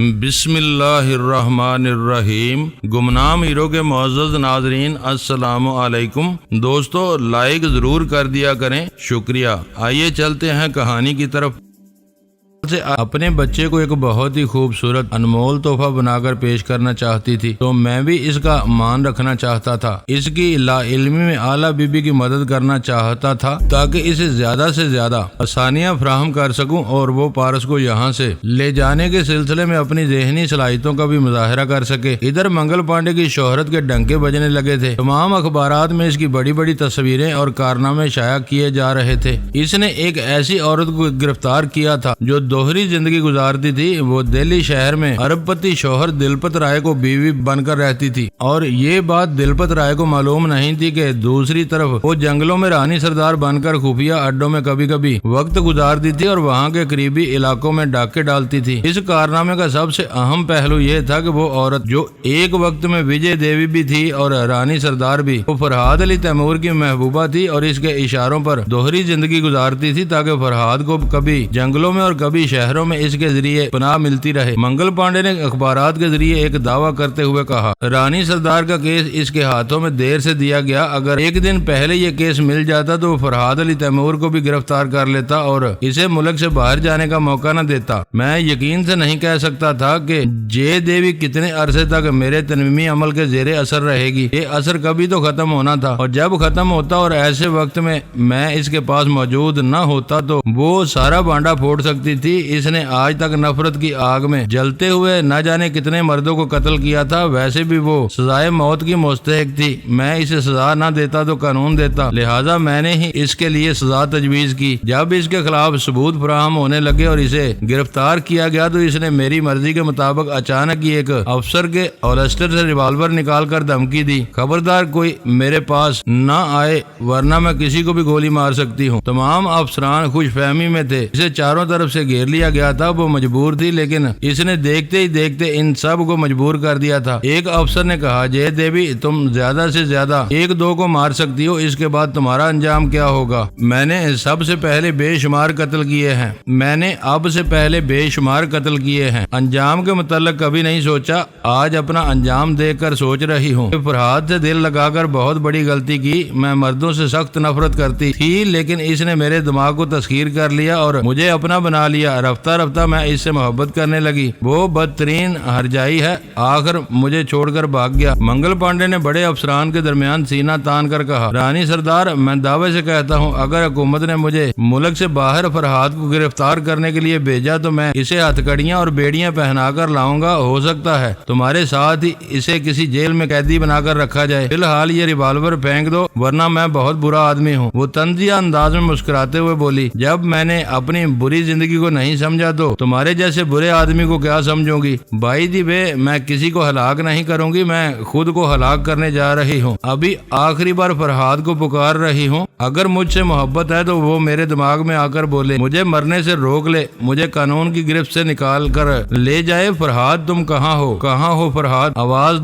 بسم اللہ الرحمن الرحیم۔ گمنام ہیرو کے معزز ناظرین السلام علیکم۔ دوستو لائک ضرور کر دیا کریں، شکریہ۔ آئیے چلتے ہیں کہانی کی طرف۔ اپنے بچے کو ایک بہت ہی خوبصورت انمول تحفہ بنا کر پیش کرنا چاہتی تھی، تو میں بھی اس کا مان رکھنا چاہتا تھا۔ اس کی لا علمی میں اعلیٰ بی بی کی مدد کرنا چاہتا تھا تاکہ اسے زیادہ سے زیادہ آسانیاں فراہم کر سکوں اور وہ پارس کو یہاں سے لے جانے کے سلسلے میں اپنی ذہنی صلاحیتوں کا بھی مظاہرہ کر سکے۔ ادھر منگل پانڈے کی شہرت کے ڈنکے بجنے لگے تھے۔ تمام اخبارات میں اس کی بڑی بڑی تصویریں اور کارنامے شائع کیے جا رہے تھے۔ اس نے ایک ایسی عورت کو گرفتار کیا تھا جو دوہری زندگی گزارتی تھی۔ وہ دہلی شہر میں ارب پتی شوہر دلپت رائے کو بیوی بن کر رہتی تھی، اور یہ بات دلپت رائے کو معلوم نہیں تھی کہ دوسری طرف وہ جنگلوں میں رانی سردار بن کر خفیہ اڈوں میں کبھی کبھی وقت گزارتی تھی اور وہاں کے قریبی علاقوں میں ڈاکے ڈالتی تھی۔ اس کارنامے کا سب سے اہم پہلو یہ تھا کہ وہ عورت جو ایک وقت میں وجے دیوی بھی تھی اور رانی سردار بھی، وہ فرحاد علی تیمور کی محبوبہ تھی اور اس کے اشاروں پر دوہری زندگی گزارتی تھی تاکہ فرحاد کو کبھی جنگلوں میں اور کبھی شہروں میں اس کے ذریعے پناہ ملتی رہے۔ منگل پانڈے نے اخبارات کے ذریعے ایک دعویٰ کرتے ہوئے کہا، رانی سردار کا کیس اس کے ہاتھوں میں دیر سے دیا گیا۔ اگر ایک دن پہلے یہ کیس مل جاتا تو وہ فرحاد علی تیمور کو بھی گرفتار کر لیتا اور اسے ملک سے باہر جانے کا موقع نہ دیتا۔ میں یقین سے نہیں کہہ سکتا تھا کہ جے دیوی کتنے عرصے تک میرے تنظیمی عمل کے زیر اثر رہے گی۔ یہ اثر کبھی تو ختم ہونا تھا، اور جب ختم ہوتا اور ایسے وقت میں اس کے پاس موجود نہ ہوتا تو وہ سارا بانڈا پھوڑ سکتی تھی۔ اس نے آج تک نفرت کی آگ میں جلتے ہوئے نہ جانے کتنے مردوں کو قتل کیا تھا۔ ویسے بھی وہ سزائے موت کی مستحق تھی۔ میں اسے سزا نہ دیتا تو قانون دیتا، لہٰذا میں نے ہی اس کے لیے سزا تجویز کی۔ جب اس کے خلاف ثبوت فراہم ہونے لگے اور اسے گرفتار کیا گیا تو اس نے میری مرضی کے مطابق اچانک ہی ایک افسر کے ہولسٹر سے ریوالور نکال کر دھمکی دی، خبردار کوئی میرے پاس نہ آئے ورنہ میں کسی کو بھی گولی مار سکتی ہوں۔ تمام افسران خوش فہمی میں تھے۔ اسے چاروں طرف سے گھیر لیا گیا تھا۔ وہ مجبور تھی، لیکن اس نے دیکھتے ہی دیکھتے ان سب کو مجبور کر دیا تھا۔ ایک افسر نے کہا، جے دیوی تم زیادہ سے زیادہ ایک دو کو مار سکتی ہو، اس کے بعد تمہارا انجام کیا ہوگا؟ میں نے سب سے پہلے بے شمار قتل کیے ہیں، انجام کے متعلق کبھی نہیں سوچا، آج اپنا انجام دیکھ کر سوچ رہی ہوں۔ فرحاد سے دل لگا کر بہت بڑی غلطی کی۔ میں مردوں سے سخت نفرت کرتی تھی، لیکن اس نے میرے دماغ کو تسخیر کر لیا اور مجھے اپنا بنا لیا۔ رفتہ رفتہ میں اس سے محبت کرنے لگی۔ وہ بدترین ہرجائی ہے، آخر مجھے چھوڑ کر بھاگ گیا۔ منگل پانڈے نے بڑے افسران کے درمیان سینہ تان کر کہا، رانی سردار میں دعوے سے کہتا ہوں اگر حکومت نے مجھے ملک سے باہر فرحاد کو گرفتار کرنے کے لیے بھیجا تو میں اسے ہتھکڑیاں اور بیڑیاں پہنا کر لاؤں گا۔ ہو سکتا ہے تمہارے ساتھ ہی اسے کسی جیل میں قیدی بنا کر رکھا جائے۔ فی الحال یہ ریوالور پھینک دو ورنہ میں بہت برا آدمی ہوں۔ وہ طنزیہ انداز میں مسکراتے ہوئے بولی، جب میں نے اپنی بری زندگی کو نہیں سمجھا تو تمہارے جیسے برے آدمی کو کیا سمجھوں گی؟ بائی دی وے میں کسی کو ہلاک نہیں کروں گی، میں خود کو ہلاک کرنے جا رہی ہوں۔ ابھی آخری بار فرحاد کو پکار رہی ہوں، اگر مجھ سے محبت ہے تو وہ میرے دماغ میں آ کر بولے، مجھے مرنے سے روک لے، مجھے قانون کی گرفت سے نکال کر لے جائے۔ فرحاد تم کہاں ہو فرحاد؟ آواز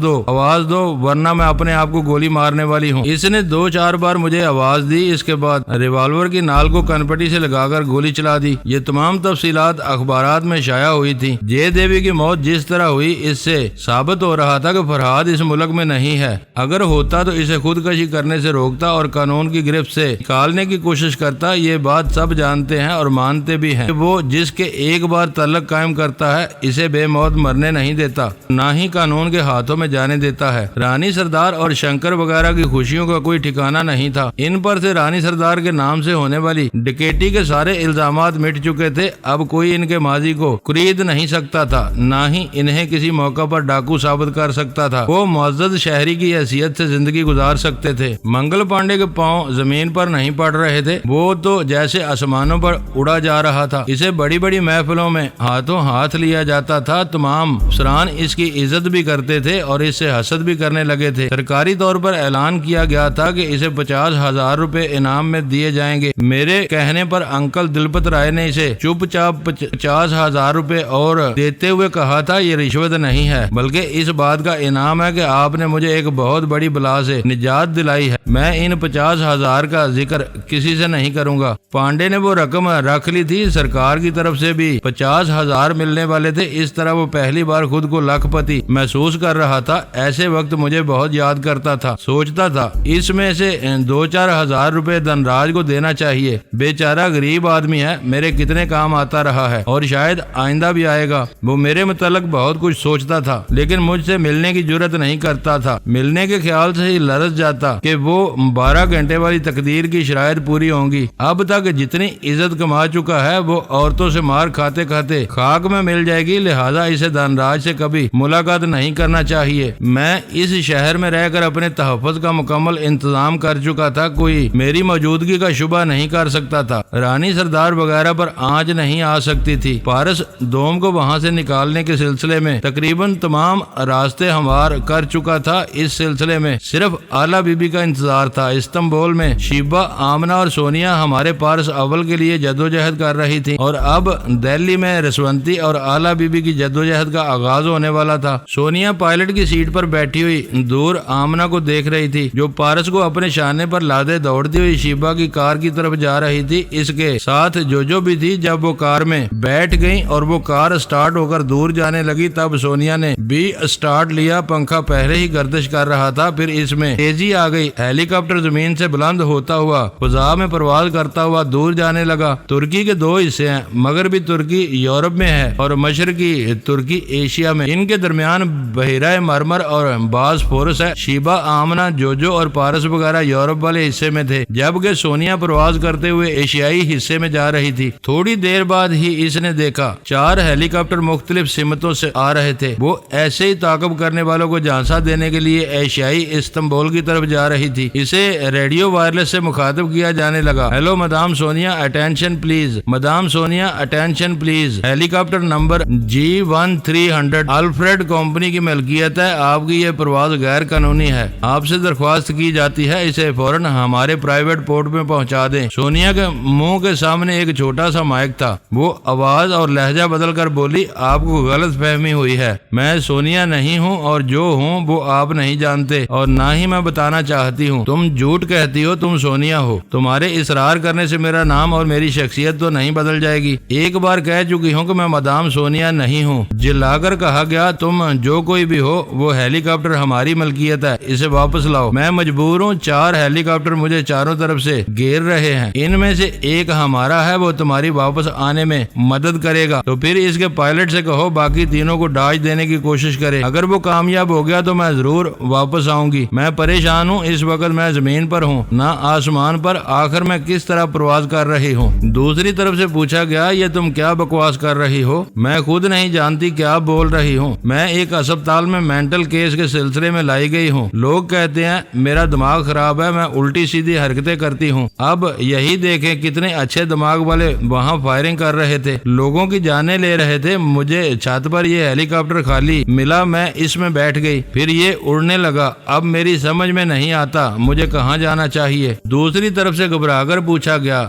دو ورنہ میں اپنے آپ کو گولی مارنے والی ہوں۔ اس نے 2-4 بار مجھے آواز دی، اس کے بعد ریوالور کی نال کو کنپٹی سے لگا کر گولی چلا دی۔ یہ تمام تفصیلات اخبارات میں شائع ہوئی تھی۔ جے دیوی کی موت جس طرح ہوئی اس سے ثابت ہو رہا تھا کہ فرحاد اس ملک میں نہیں ہے۔ اگر ہوتا تو اسے خودکشی کرنے سے روکتا اور قانون کی گرفت سے نکالنے کی کوشش کرتا۔ یہ بات سب جانتے ہیں اور مانتے بھی ہیں کہ وہ جس کے ایک بار تعلق قائم کرتا ہے اسے بے موت مرنے نہیں دیتا، نہ ہی قانون کے ہاتھوں میں جانے دیتا ہے۔ رانی سردار اور شنکر وغیرہ کی خوشیوں کا کوئی ٹھکانہ نہیں تھا۔ ان پر سے رانی سردار کے نام سے ہونے والی ڈکیٹی کے سارے الزامات مٹ چکے تھے۔ اب کوئی ان کے ماضی کو خرید نہیں سکتا تھا، نہ ہی انہیں کسی موقع پر ڈاکو ثابت کر سکتا تھا۔ وہ معزز شہری کی حیثیت سے زندگی گزار سکتے تھے۔ منگل پانڈے کے پاؤں زمین پر نہیں پڑ رہے تھے، وہ تو جیسے آسمانوں پر اڑا جا رہا تھا۔ اسے بڑی بڑی محفلوں میں ہاتھوں ہاتھ لیا جاتا تھا۔ تمام افسران اس کی عزت بھی کرتے تھے اور اس سے حسد بھی کرنے لگے تھے۔ سرکاری طور پر اعلان کیا گیا تھا کہ اسے 50,000 روپے انعام میں دیے جائیں گے۔ میرے کہنے پر انکل دلپت رائے نے اسے چپ چاپ اب 50,000 روپے اور دیتے ہوئے کہا تھا یہ رشوت نہیں ہے بلکہ اس بات کا انعام ہے کہ آپ نے مجھے ایک بہت بڑی بلا سے نجات دلائی ہے. میں ان 50,000 کا ذکر کسی سے نہیں کروں گا. پانڈے نے وہ رقم رکھ لی تھی. سرکار کی طرف سے بھی 50,000 ملنے والے تھے. اس طرح وہ پہلی بار خود کو لاکھ پتی محسوس کر رہا تھا. ایسے وقت مجھے بہت یاد کرتا تھا. سوچتا تھا اس میں سے 2-4 ہزار روپے دھنراج کو دینا چاہیے. بیچارہ غریب آدمی ہے. میرے کتنے کام آتا رہا ہے اور شاید آئندہ بھی آئے گا. وہ میرے متعلق بہت کچھ سوچتا تھا لیکن مجھ سے ملنے کی جرت نہیں کرتا تھا. ملنے کے خیال سے ہی لرز جاتا کہ وہ 12 گھنٹے والی تقدیر کی شرائط پوری ہوں گی. اب تک جتنی عزت کما چکا ہے وہ عورتوں سے مار کھاتے کھاتے خاک میں مل جائے گی. لہذا اسے دھنراج سے کبھی ملاقات نہیں کرنا چاہیے. میں اس شہر میں رہ کر اپنے تحفظ کا مکمل انتظام کر چکا تھا. کوئی میری موجودگی کا شبہ نہیں کر سکتا تھا. رانی سردار وغیرہ پر آنچ نہیں آ سکتی تھی. پارس دوم کو وہاں سے نکالنے کے سلسلے میں تقریباً تمام راستے ہموار کر چکا تھا. اس سلسلے میں صرف آلہ بی بی کا انتظار تھا. استنبول میں شیبہ، آمنہ اور سونیا ہمارے پارس اول کے لیے جدوجہد کر رہی تھی اور اب دہلی میں رسونتی اور آلہ بی بی کی جدوجہد کا آغاز ہونے والا تھا. سونیا پائلٹ کی سیٹ پر بیٹھی ہوئی دور آمنہ کو دیکھ رہی تھی جو پارس کو اپنے شانے پر لادے دوڑتی ہوئی شیبہ کی کار کی طرف جا رہی تھی. اس کے ساتھ جو بھی تھی. جب وہ کار میں بیٹھ گئی اور وہ کار سٹارٹ ہو کر دور جانے لگی تب سونیا نے بھی سٹارٹ لیا. پنکھا پہلے ہی گردش کر رہا تھا. پھر اس میں تیزی آ گئی. ہیلی کاپٹر زمین سے بلند ہوتا ہوا فضا میں پرواز کرتا ہوا دور جانے لگا. ترکی کے 2 حصے ہیں. مغربی ترکی یورپ میں ہے اور مشرقی ترکی ایشیا میں. ان کے درمیان بحیرہ مرمر اور باسفورس ہے. شیبہ، آمنہ، جو اور پارس وغیرہ یورپ والے حصے میں تھے جبکہ سونیا پرواز کرتے ہوئے ایشیائی حصے میں جا رہی تھی. تھوڑی دیر بعد ہی اس نے دیکھا 4 ہیلی کاپٹر مختلف سمتوں سے آ رہے تھے. وہ ایسے ہی تعاقب کرنے والوں کو جھانسا دینے کے لیے ایشیائی استنبول کی طرف جا رہی تھی. اسے ریڈیو وائرلیس سے مخاطب کیا جانے لگا. ہیلو مدام Sonia, attention please. Madam Sonia, attention please. Helicopter number G1300 Alfred company کی ملکیت ہے. آپ کی یہ پرواز غیر قانونی ہے. آپ سے درخواست کی جاتی ہے اسے فوراً ہمارے پرائیویٹ پورٹ میں پہنچا دیں. سونیا کے منہ کے سامنے ایک چھوٹا سا مائک تھا. وہ آواز اور لہجہ بدل کر بولی، آپ کو غلط فہمی ہوئی ہے. میں سونیا نہیں ہوں اور جو ہوں وہ آپ نہیں جانتے اور نہ ہی میں بتانا چاہتی ہوں. تم جھوٹ کہتی ہو. تم سونیا ہو. تمہارے اصرار کرنے سے میرا نام اور میری شخصیت تو نہیں بدل جائے گی. ایک بار کہہ چکی ہوں کہ میں مدام سونیا نہیں ہوں. جلا کر کہا گیا تم جو کوئی بھی ہو وہ ہیلی کاپٹر ہماری ملکیت ہے. اسے واپس لاؤ. میں مجبور ہوں. 4 ہیلی کاپٹر مجھے چاروں طرف سے گھیر رہے ہیں. ان میں سے ایک ہمارا ہے. وہ تمہاری واپس آنے میں مدد کرے گا تو پھر اس کے پائلٹ سے کہو باقی تینوں کو ڈاج دینے کی کوشش کرے. اگر وہ کامیاب ہو گیا تو میں ضرور واپس آؤں گی. میں پریشان ہوں. اس وقت میں زمین پر ہوں نہ آسمان پر. آخر میں کس طرح پرواز کر رہی ہوں. دوسری طرف سے پوچھا گیا یہ تم کیا بکواس کر رہی ہو. میں خود نہیں جانتی کیا بول رہی ہوں. میں ایک اسپتال میں مینٹل کیس کے سلسلے میں لائی گئی ہوں. لوگ کہتے ہیں میرا دماغ خراب ہے. میں الٹی سیدھی حرکتیں کرتی ہوں. اب یہی دیکھیں کتنے اچھے دماغ والے وہاں فائرنگ کر رہے تھے. لوگوں کی جانیں لے رہے تھے. مجھے چھت پر یہ ہیلی کاپٹر خالی ملا. میں اس میں بیٹھ گئی. پھر یہ اڑنے لگا. اب میری سمجھ میں نہیں آتا مجھے کہاں جانا چاہیے. دوسری طرف سے گھبرا کر پوچھا گیا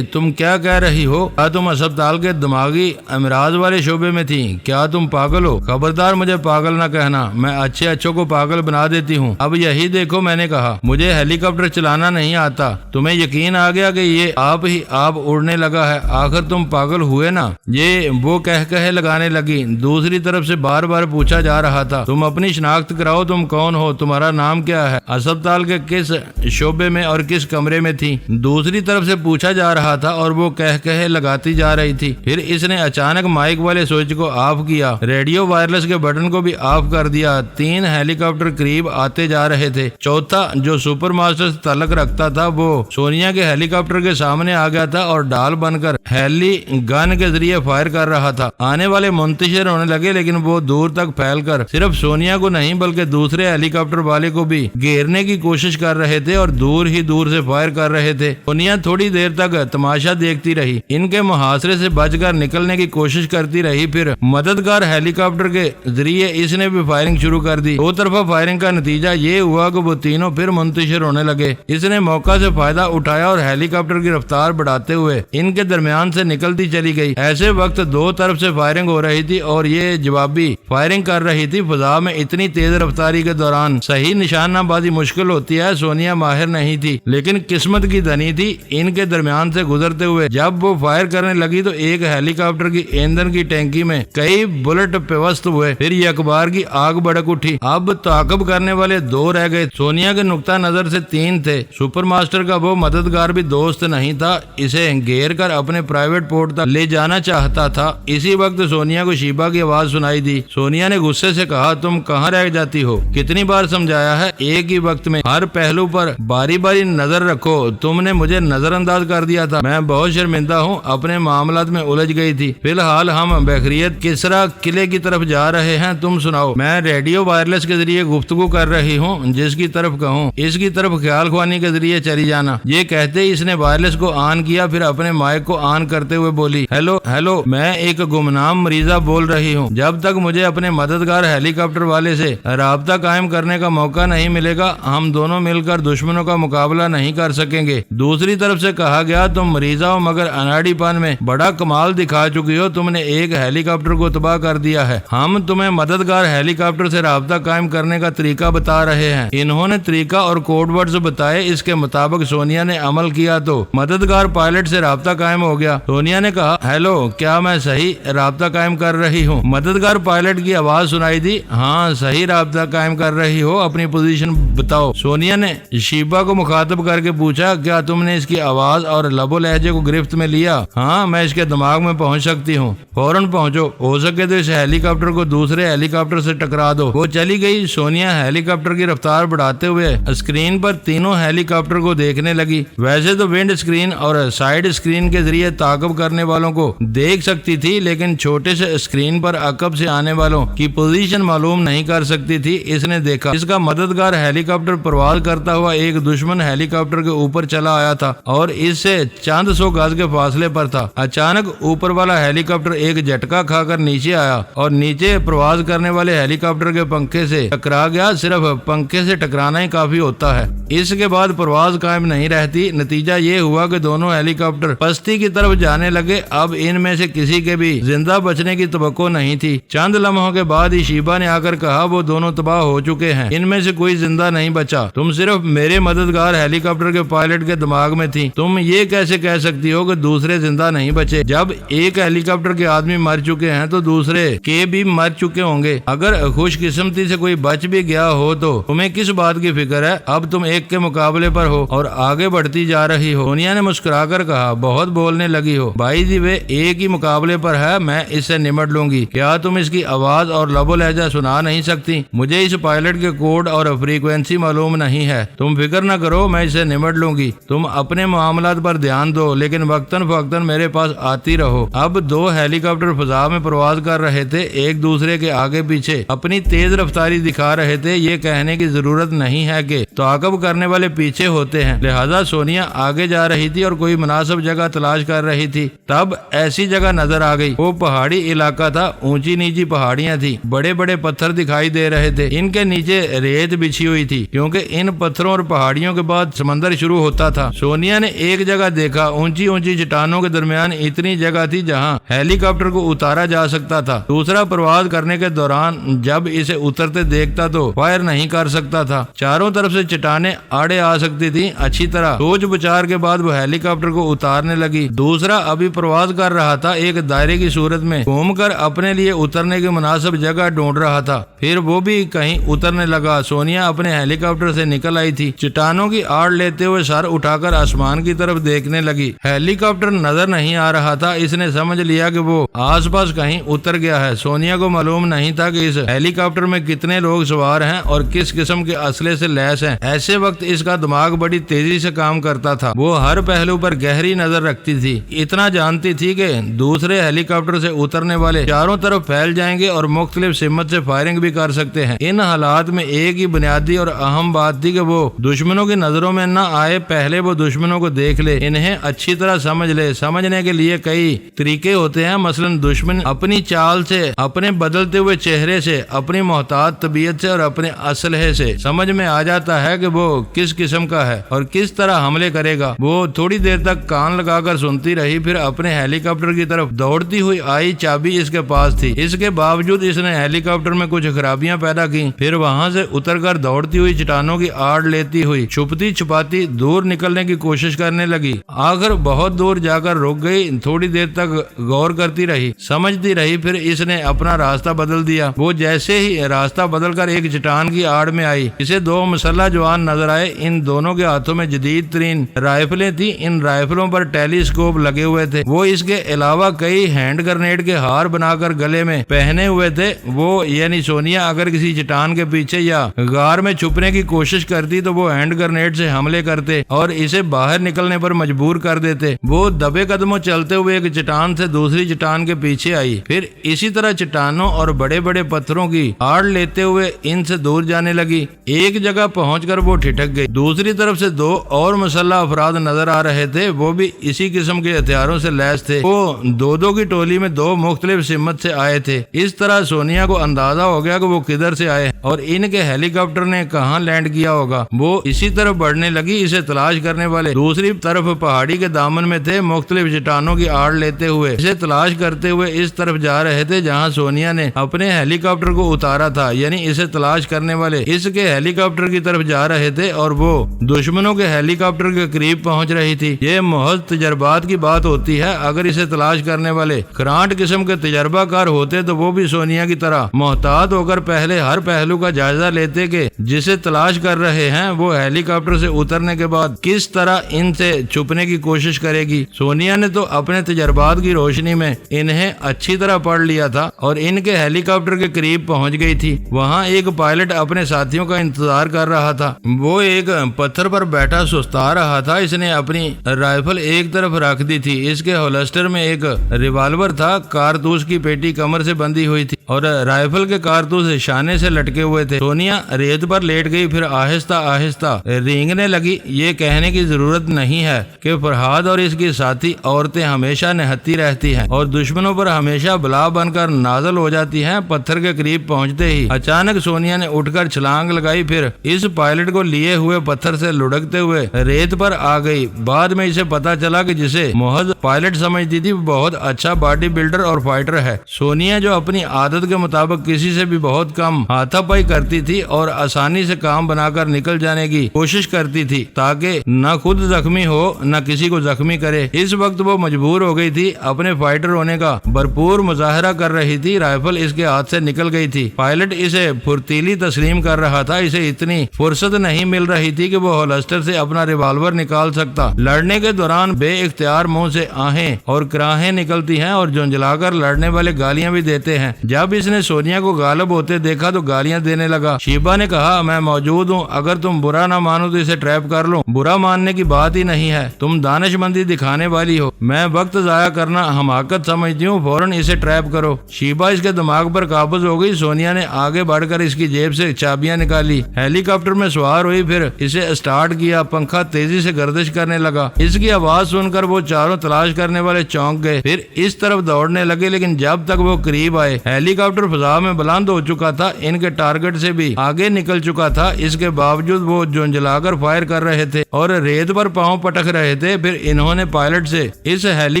تم کیا کہہ رہی ہو. کیا تم اسپتال کے دماغی امراض والے شعبے میں تھی. کیا تم پاگل ہو. خبردار مجھے پاگل نہ کہنا. میں اچھوں کو پاگل بنا دیتی ہوں. اب یہی دیکھو میں نے کہا مجھے ہیلی کاپٹر چلانا نہیں آتا. تمہیں یقین آ گیا کہ یہ آپ اڑنے لگا ہے. آخر تم پاگل ہوئے نا. یہ وہ کہے لگانے لگی. دوسری طرف سے بار بار پوچھا جا رہا تھا تم اپنی شناخت کراؤ. تم کون ہو. تمہارا نام کیا ہے. اسپتال کے کس شعبے میں اور کس کمرے میں تھی. دوسری طرف سے پوچھا جا رہا تھا اور وہ کہے لگاتی جا رہی تھی. پھر اس نے اچانک مائک والے سوئچ کو آف کیا. ریڈیو وائرلیس کے بٹن کو بھی آف کر دیا. 3 ہیلی کاپٹر قریب آتے جا رہے تھے. چوتھا جو سپر ماسٹر سے تعلق رکھتا تھا وہ سونیا کے ہیلی کاپٹر کے سامنے آ گیا تھا اور ڈال بن کر ہیلی گن کے ذریعے فائر کر رہا تھا. آنے والے منتشر ہونے لگے لیکن وہ دور تک پھیل کر صرف سونیا کو نہیں بلکہ دوسرے ہیلی کاپٹر والے کو بھی گھیرنے کی کوشش کر رہے تھے اور دور سے فائر کر رہے تھے. سونیا تھوڑی دیر تک تماشا دیکھتی رہی. ان کے محاصرے سے بچ کر نکلنے کی کوشش کرتی رہی. پھر مددگار ہیلی کاپٹر کے ذریعے اس نے بھی فائرنگ شروع کر دی. 2 طرفہ فائرنگ کا نتیجہ یہ ہوا کہ وہ تینوں پھر منتشر ہونے لگے. اس نے موقع سے فائدہ اٹھایا اور ہیلی کاپٹر کی رفتار بڑھاتے ہوئے ان کے درمیان سے نکل نکلتی چلی گئی۔ ایسے وقت دو طرف سے فائرنگ ہو رہی تھی اور یہ جوابی فائرنگ کر رہی تھی۔ فضا میں اتنی تیز رفتاری کے دوران صحیح نشانہ بازی مشکل ہوتی ہے۔ سونیا ماہر نہیں تھی لیکن قسمت کی دھنی تھی۔ ان کے درمیان سے گزرتے ہوئے جب وہ فائر کرنے لگی تو ایک ہیلی کاپٹر کی ایندھن کی ٹینکی میں کئی بلٹ پیوست ہوئے، پھر یکبار کی آگ بھڑک اٹھی۔ اب تعاقب کرنے والے دو رہ گئے۔ سونیا کے نقطہ نظر سے تین تھے۔ سپر ماسٹر کا وہ مددگار بھی دوست نہیں تھا، اسے گھیر کر اپنے پرائیویٹ پورٹ تک لے جانا چاہتا تھا۔ اسی وقت سونیا کو شیبا کی آواز سنائی دی۔ سونیا نے غصے سے کہا، تم کہاں رہ جاتی ہو؟ کتنی بار سمجھایا ہے ایک ہی وقت میں ہر پہلو پر باری باری نظر رکھو، تم نے مجھے نظر انداز کر دیا تھا۔ میں بہت شرمندہ ہوں، اپنے معاملات میں الجھ گئی تھی۔ فی الحال ہم بخریت کسرا قلعے کی طرف جا رہے ہیں، تم سناؤ۔ میں ریڈیو وائرلیس کے ذریعے گفتگو کر رہی ہوں، جس کی طرف کہوں اس کی طرف خیال خوانی کے ذریعے چلی جانا۔ یہ کہتے ہی اس نے وائرلیس کو آن کیا، پھر اپنے مائک کو آن کرتے ہوئے بولی، ہیلو، میں ایک گمنام مریضہ بول رہی ہوں۔ جب تک مجھے اپنے مددگار ہیلی کاپٹر والے سے رابطہ قائم کرنے کا موقع نہیں ملے گا، ہم دونوں مل کر دشمنوں کا مقابلہ نہیں کر سکیں گے۔ دوسری طرف سے کہا گیا، تم مریضہ ہو مگر اناڑی پن میں بڑا کمال دکھا چکی ہو، تم نے ایک ہیلی کاپٹر کو تباہ کر دیا ہے۔ ہم تمہیں مددگار ہیلی کاپٹر سے رابطہ قائم کرنے کا طریقہ بتا رہے ہیں۔ انہوں نے طریقہ اور کوڈ ورڈز بتائے، اس کے مطابق سونیا نے عمل کیا تو مددگار پائلٹ سے رابطہ قائم ہو گیا۔ سونیا نے کہا، ہیلو، کیا میں صحیح رابطہ قائم کر رہی ہوں؟ مددگار پائلٹ کی آواز سنائی دی، ہاں صحیح رابطہ قائم کر رہی ہو، اپنی پوزیشن بتاؤ۔ سونیا نے شیبا کو مخاطب کر کے پوچھا، کیا تم نے اس کی آواز اور لب و لہجے کو گرفت میں لیا؟ ہاں، میں اس کے دماغ میں پہنچ سکتی ہوں۔ فوراً پہنچو، ہو سکے تو اس ہیلی کاپٹر کو دوسرے ہیلی کاپٹر سے ٹکرا دو۔ وہ چلی گئی۔ سونیا ہیلی کاپٹر کی رفتار بڑھاتے ہوئے اسکرین پر تینوں ہیلی کاپٹر کو دیکھنے لگی۔ ویسے تو ونڈ اسکرین اور سائیڈ اسکرین کے ذریعے تعاقب کرنے والوں کو دیکھ سکتی تھی، لیکن چھوٹے سے اسکرین پر عقب سے آنے والوں کی پوزیشن معلوم نہیں کر سکتی تھی۔ اس نے دیکھا اس کا مددگار ہیلی کاپٹر پرواز کرتا ہوا ایک دشمن ہیلی کاپٹر کے اوپر چلا آیا تھا اور اس سے چند سو گز کے فاصلے پر تھا۔ اچانک اوپر والا ہیلی کاپٹر ایک جھٹکا کھا کر نیچے آیا اور نیچے پرواز کرنے والے ہیلی کاپٹر کے پنکھے سے ٹکرا گیا۔ صرف پنکھے سے ٹکرانا ہی کافی ہوتا ہے، اس کے بعد پرواز قائم نہیں رہتی۔ نتیجہ یہ ہوا کہ دونوں ہیلی کاپٹر پستی کی طرف جانے لگے۔ اب ان میں سے کسی کے بھی زندہ بچنے کی توقع نہیں تھی۔ چند لمحوں کے بعد ہی شیبا نے آ کر کہا، وہ دونوں تباہ ہو چکے ہیں، ان میں سے کوئی زندہ نہیں بچا۔ تم صرف میرے مددگار ہیلی کاپٹر کے پائلٹ کے دماغ میں تھی۔ تم یہ کیسے کہہ سکتی ہو کہ دوسرے زندہ نہیں بچے؟ جب ایک ہیلی کاپٹر کے آدمی مر چکے ہیں تو دوسرے کے بھی مر چکے ہوں گے۔ اگر خوش قسمتی سے کوئی بچ بھی گیا ہو تو تمہیں کس بات کی فکر ہے؟ اب تم ایک کے مقابلے پر ہو اور آگے بڑھتی جا رہی ہو۔ سونیا نے مسکرا کر کہا، بہت بولنے لگی ہو۔ بائی دی وے، ایک ہی مقابلے پر ہے، میں اس سے نمٹ لوں گی۔ کیا تم اس کی آواز اور لب و لہجہ سنا نہیں سکتی؟ مجھے اس پائلٹ کے کوڈ اور فریکوینسی معلوم نہیں ہے۔ تم فکر نہ کرو، میں اسے نمٹ لوں گی۔ تم اپنے معاملات پر دھیان دو، لیکن وقتاً فوقتاً میرے پاس آتی رہو۔ اب دو ہیلی کاپٹر فضا میں پرواز کر رہے تھے، ایک دوسرے کے آگے پیچھے اپنی تیز رفتاری دکھا رہے تھے۔ یہ کہنے کی ضرورت نہیں ہے کہ تعاقب کرنے والے پیچھے ہوتے ہیں، لہذا سونیا آگے جا رہی تھی اور کوئی مناسب جگہ تلاش کر رہی تھی۔ تب ایسی جگہ نظر آ گئی۔ وہ پہاڑی علاقہ تھا، اونچی نیچی پہاڑیاں تھی، بڑے بڑے پتھر دکھائی دے رہے تھے، ان کے نیچے ریت بچھی ہوئی تھی کیونکہ ان پتھروں اور پہاڑیوں کے بعد سمندر شروع ہوتا تھا۔ سونیا نے ایک جگہ دیکھا، اونچی اونچی چٹانوں کے درمیان اتنی جگہ تھی جہاں ہیلی کاپٹر کو اتارا جا سکتا تھا۔ دوسرا پرواز کرنے کے دوران جب اسے اترتے دیکھتا تو فائر نہیں کر سکتا تھا۔ چاروں طرف سے چٹانیں آڑے آ سکتی تھی۔ اچھی طرح سوچ بچار کے بعد وہ ہیلی کاپٹر کو اتارنے لگی۔ دوسرا ابھی پرواز کر رہا تھا، ایک دائرے کی صورت میں گھوم کر اپنے لیے اترنے کی مناسب جگہ ڈھونڈ رہا تھا۔ پھر وہ بھی کہیں اترنے لگا۔ سونیا اپنے ہیلی کاپٹر سے نکل آئی تھی، چٹانوں کی آڑ لیتے ہوئے سر اٹھا کر آسمان کی طرف دیکھنے لگی۔ ہیلی کاپٹر نظر نہیں آ رہا تھا۔ اس نے سمجھ لیا کہ وہ آس پاس کہیں اتر گیا ہے۔ سونیا کو معلوم نہیں تھا کہ اس ہیلی کاپٹر میں کتنے لوگ سوار ہیں اور کس قسم کے اسلحے سے لیس ہیں۔ ایسے وقت اس کا دماغ بڑی تیزی سے کام کرتا تھا۔ وہ ہر پہلو پر گہری نظر رکھتی تھی، اتنا جانتی تھی کہ دوسرے ہیلی کاپٹر سے اترنے والے چاروں طرف پھیل جائیں گے اور مختلف سمت سے فائرنگ بھی کر سکتے ہیں۔ ان حالات میں ایک ہی بنیادی اور اہم بات تھی کہ وہ دشمنوں کی نظروں میں نہ آئے، پہلے وہ دشمنوں کو دیکھ لے، انہیں اچھی طرح سمجھ لے۔ سمجھنے کے لیے کئی طریقے ہوتے ہیں، مثلا دشمن اپنی چال سے، اپنے بدلتے ہوئے چہرے سے، اپنی محتاط طبیعت سے اور اپنے اسلحے سے سمجھ میں آ جاتا ہے کہ وہ کس قسم کا ہے اور کس طرح حملے کرے گا۔ وہ تھوڑی دیر تک کان لگا کر سنتی رہی، پھر اپنے ہیلی کاپٹر کی طرف دوڑتی ہوئی آئی، چابی اس کے پاس تھی، اس کے باوجود اس نے ہیلی کاپٹر میں کچھ خرابیاں پیدا کی۔ پھر وہاں سے اتر کر دوڑتی ہوئی چٹانوں کی آڑ لیتی ہوئی چھپتی چھپاتی دور نکلنے کی کوشش کرنے لگی۔ آخر بہت دور جا کر رک گئی، تھوڑی دیر تک غور کرتی رہی، سمجھتی رہی، پھر اس نے اپنا راستہ بدل دیا۔ وہ جیسے ہی راستہ بدل کر ایک چٹان کی آڑ میں آئی، اسے دو مسلح جوان نظر آئے۔ ان دونوں کے ہاتھوں میں جدید ترین رائفلیں تھیں، ان رائفلوں پر ٹیلی اسکوپ لگے ہوئے تھے۔ وہ اس کے علاوہ کئی ہینڈ گرنیڈ کے ہار بنا کر گلے میں پہنے ہوئے تھے۔ وہ یعنی سونیا اگر کسی چٹان کے پیچھے یا غار میں چھپنے کی کوشش کرتی تو وہ ہینڈ گرنیڈ سے حملے کرتے اور اسے باہر نکلنے پر مجبور کر دیتے۔ وہ دبے قدموں چلتے ہوئے ایک چٹان سے دوسری چٹان کے پیچھے آئی، پھر اسی طرح چٹانوں اور بڑے بڑے پتھروں کی آڑ لیتے ہوئے ان سے دور جانے لگی۔ ایک جگہ پہنچ کر وہ ٹھٹک گئی۔ دوسری طرف سے دو اور مسلح افراد نظر آ رہے تھے، وہ بھی اسی قسم کے ہتھیاروں سے لیس تھے۔ وہ دو کی ٹولی میں دو مختلف سمت سے آئے تھے۔ اس طرح سونیا کو اندازہ ہو گیا کہ وہ کدھر سے آئے اور ان کے ہیلی کاپٹر نے کہاں لینڈ کیا ہوگا۔ وہ اسی طرف بڑھنے لگی، اسے تلاش کرنے والے دوسری طرف پہاڑی کے دامن میں تھے، مختلف چٹانوں کی آڑ لیتے ہوئے اسے تلاش کرتے ہوئے اس طرف جا رہے تھے جہاں سونیا نے اپنے ہیلی کاپٹر کو اتارا تھا۔ یعنی اسے تلاش کرنے والے اس کے ہیلی کاپٹر کی طرف جا رہے تھے اور وہ دشمنوں کے ہیلی کاپٹر کے قریب پہنچ رہی تھی۔ یہ محض تجربات کی بات ہوتی ہے، اگر اسے تلاش کرنے والے کرانٹ قسم کے تجربہ کار ہوتے تو وہ بھی سونیا کی طرح محتاط ہو کر پہلے ہر پہلو کا جائزہ لیتے کہ جسے تلاش کر رہے ہیں وہ ہیلی کاپٹر سے اترنے کے بعد کس طرح ان سے چھپنے کی کوشش کرے گی۔ سونیا نے تو اپنے تجربات کی روشنی میں انہیں اچھی طرح پڑھ لیا تھا اور ان کے ہیلی کاپٹر کے قریب پہنچ گئی تھی۔ وہاں ایک پائلٹ اپنے ساتھیوں کا انتظار کر رہا تھا۔ وہ ایک پتھر پر بیٹھا سستا رہا تھا۔ اس نے اپنی رائفل ایک طرف رکھ دی تھی، اس کے ہولسٹر میں ایک ریوالور تھا، کارتوس کی پیٹی کمر سے بندھی ہوئی تھی اور رائفل کے کارتوس شانے سے لٹکے ہوئے تھے۔ سونیا ریت پر لیٹ گئی، پھر آہستہ آہستہ رینگنے لگی۔ یہ کہنے کی ضرورت نہیں ہے کہ فرہاد اور اس کی ساتھی عورتیں ہمیشہ نہتی رہتی ہیں اور دشمنوں پر ہمیشہ بلا بن کر نازل ہو جاتی ہیں۔ پتھر کے قریب پہنچتے ہی اچانک سونیا نے اٹھ کر چھلانگ لگائی، پھر اس پائلٹ کو لیے ہوئے پتھر سے لڑکتے ہوئے ریت پر آ گئی۔ بعد میں اسے پتا چلا کہ جسے محض پائلٹ سمجھتی تھی وہ بہت اچھا باڈی بلڈر اور فائٹر ہے۔ سونیا جو اپنی عادت کے مطابق کسی سے بھی بہت کم ہاتھا پائی کرتی تھی اور آسانی سے کام بنا کر نکل جانے کی کوشش کرتی تھی تاکہ نہ خود زخمی ہو نہ کسی کو زخمی کرے، اس وقت وہ مجبور ہو گئی تھی، اپنے فائٹر ہونے کا بھرپور مظاہرہ کر رہی تھی۔ رائفل اس کے ہاتھ سے نکل گئی تھی۔ پائلٹ اسے پھرتیلی تسلیم کر رہا تھا، اسے اتنی فرصت نہیں مل رہی تھی کہ وہ ہولسٹر سے اپنا ریوالور نکال سکتا۔ لڑنے کے دوران بے اختیار منہ سے آہیں اور کراہیں نکلتی ہیں اور جھنجھلا کر لڑنے والے گالیاں بھی دیتے ہیں۔ جب اس نے سونیا کو غالب ہوتے دیکھا تو گالیاں دینے لگا۔ شیبا نے کہا، میں موجود ہوں، اگر تم برا نہ مانو تو اسے ٹریپ کر لو۔ برا ماننے کی بات ہی نہیں ہے، تم دانش مندی دکھانے والی ہو، میں وقت ضائع کرنا حماقت سمجھتی ہوں، فوراً اسے ٹریپ کرو۔ شیبا اس کے دماغ پر قابض ہو گئی۔ سونیا نے آگے بڑھ کر اس کی جیب سے چابیاں نکالی، ہیلی کاپٹر میں سوار ہوئی، پھر اسے اسٹارٹ کیا۔ پنکھا تیزی سے گردش کرنے لگا۔ اس کی آواز سن کر وہ چاروں تلاش کرنے والے چونک گئے، پھر اس طرف دوڑنے لگے، لیکن جب تک وہ قریب آئے ہیلی کاپٹر فضا میں بلند ہو چکا تھا، ان کے ٹارگٹ سے بھی آگے نکل چکا تھا۔ اس کے باوجود وہ جھنجھلا کر فائر کر رہے تھے اور ریت پر پاؤں پٹک رہے تھے۔ پھر انہوں نے پائلٹ سے اس ہیلی